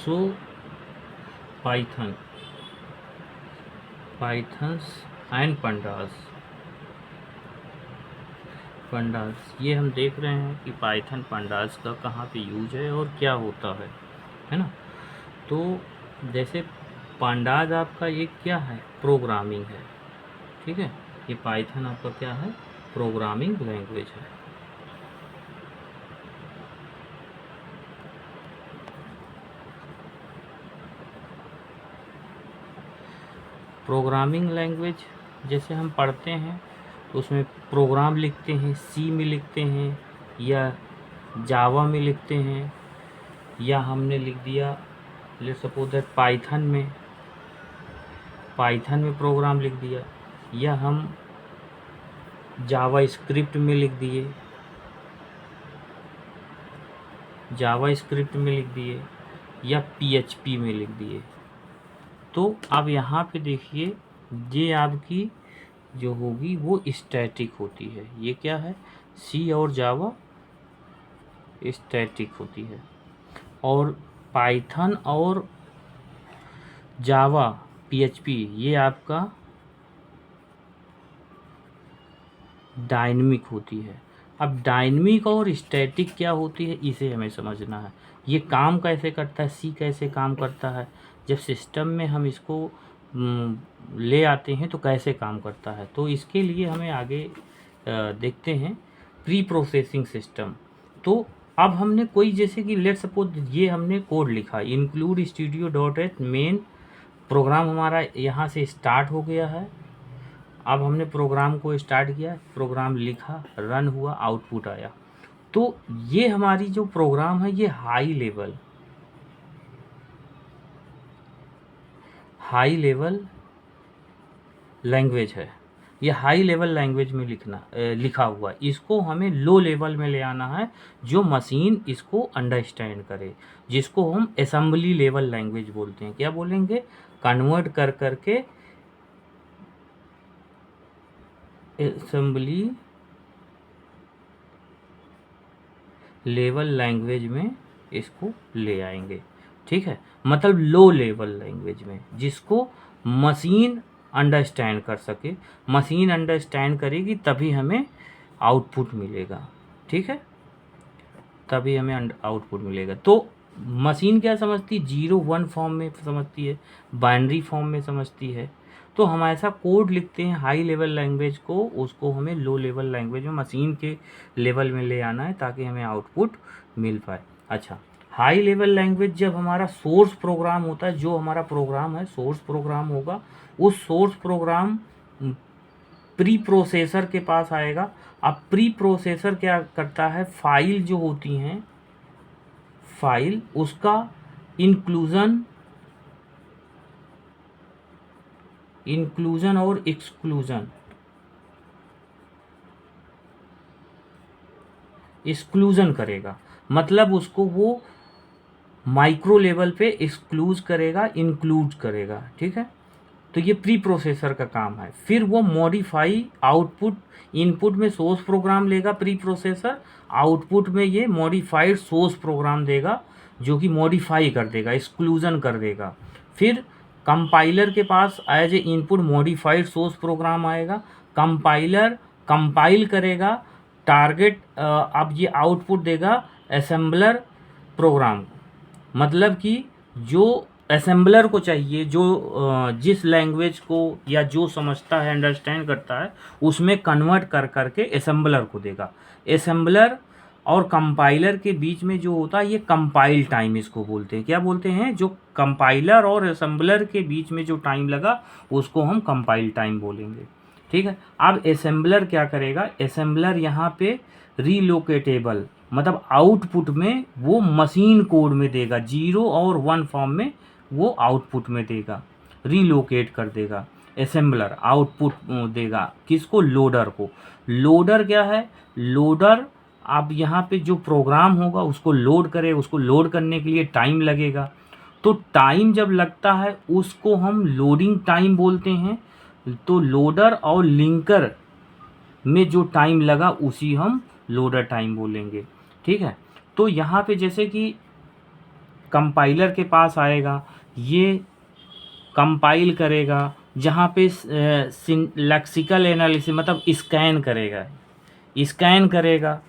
So Python pythons and pandas ये हम देख रहे हैं कि पाइथन पंडास का कहाँ पे यूज है और क्या होता है ना। तो जैसे पंडास आपका ये क्या है, प्रोग्रामिंग है, ठीक है। ये पाइथन आपका क्या है, प्रोग्रामिंग लैंग्वेज है। प्रोग्रामिंग लैंग्वेज जैसे हम पढ़ते हैं तो उसमें प्रोग्राम लिखते हैं, सी में लिखते हैं या जावा में लिखते हैं, या हमने लिख दिया लेट्स सपोज दैट पाइथन में प्रोग्राम लिख दिया, या हम जावा स्क्रिप्ट में लिख दिए या पीएचपी में लिख दिए। तो अब यहाँ पे देखिए ये आपकी जो होगी वो स्टैटिक होती है। ये क्या है, सी और जावा स्टैटिक होती है, और पाइथन और जावा पीएचपी ये आपका डायनेमिक होती है। अब डायनेमिक और स्टैटिक क्या होती है इसे हमें समझना है। ये काम कैसे करता है, सी कैसे काम करता है, जब सिस्टम में हम इसको ले आते हैं तो कैसे काम करता है। तो इसके लिए हमें आगे देखते हैं प्री प्रोसेसिंग सिस्टम। तो अब हमने कोई जैसे कि लेट सपोज ये हमने कोड लिखा include studio dot h main, program हमारा यहाँ से स्टार्ट हो गया है। अब हमने प्रोग्राम को स्टार्ट किया, प्रोग्राम लिखा, रन हुआ, आउटपुट आया। तो ये हमारी जो प्रोग्राम है ये हाई लेवल लैंग्वेज है। ये हाई लेवल लैंग्वेज में लिखा हुआ है। इसको हमें लो लेवल में ले आना है जो मशीन इसको अंडरस्टैंड करे, जिसको हम असेंबली लेवल लैंग्वेज बोलते हैं। क्या बोलेंगे, कन्वर्ट कर करके असेंबली लेवल लैंग्वेज में इसको ले आएंगे, ठीक है। मतलब लो लेवल लैंग्वेज में जिसको मशीन अंडरस्टैंड कर सके। मशीन अंडरस्टैंड करेगी तभी हमें आउटपुट मिलेगा, ठीक है, तभी हमें आउटपुट मिलेगा। तो मशीन क्या समझती है, 0-1 फॉर्म में समझती है, बाइनरी फॉर्म में समझती है। तो हम ऐसा कोड लिखते हैं हाई लेवल लैंग्वेज को, उसको हमें लो लेवल लैंग्वेज में मशीन के लेवल में ले आना है ताकि हमें आउटपुट मिल पाए। अच्छा, हाई लेवल लैंग्वेज जब हमारा सोर्स प्रोग्राम होता है, जो हमारा प्रोग्राम है सोर्स प्रोग्राम होगा, उस सोर्स प्रोग्राम प्री प्रोसेसर के पास आएगा। अब प्री प्रोसेसर क्या करता है, फाइल जो होती हैं, फाइल उसका इंक्लूजन और एक्सक्लूजन करेगा। मतलब उसको वो माइक्रो लेवल पे एक्सक्लूज करेगा, इंक्लूड करेगा, ठीक है। तो ये प्री प्रोसेसर का काम है। फिर वो मॉडिफाई आउटपुट, इनपुट में सोर्स प्रोग्राम लेगा प्री प्रोसेसर, आउटपुट में ये मॉडिफाइड सोर्स प्रोग्राम देगा जो कि मॉडिफाई कर देगा, एक्सक्लूजन कर देगा। फिर कंपाइलर के पास as a input modified source program आएगा, कंपाइलर कंपाइल करेगा, टारगेट अब ये आउटपुट देगा असेंबलर प्रोग्राम। मतलब कि जो असेंबलर को चाहिए, जो जिस लैंग्वेज को या जो समझता है, अंडरस्टैंड करता है, उसमें कन्वर्ट कर करके असेंबलर को देगा। असेंबलर और कंपाइलर के बीच में जो होता है ये कंपाइल टाइम इसको बोलते हैं। क्या बोलते हैं, जो कंपाइलर और असेंबलर के बीच में जो टाइम लगा उसको हम कंपाइल टाइम बोलेंगे, ठीक है। अब असेंबलर क्या करेगा, असेंबलर यहाँ पे रीलोकेटेबल मतलब आउटपुट में वो मशीन कोड में देगा, 0 और 1 फॉर्म में वो आउटपुट में देगा, रीलोकेट कर देगा। असेंबलर आउटपुट देगा किसको, लोडर को। लोडर क्या है, लोडर अब यहाँ पे जो प्रोग्राम होगा उसको लोड करे, उसको लोड करने के लिए टाइम लगेगा। तो टाइम जब लगता है उसको हम लोडिंग टाइम बोलते हैं। तो लोडर और लिंकर में जो टाइम लगा उसी हम लोडर टाइम बोलेंगे, ठीक है। तो यहाँ पे जैसे कि कंपाइलर के पास आएगा, ये कंपाइल करेगा, जहाँ पे लेक्सिकल एनालिसिस मतलब स्कैन करेगा,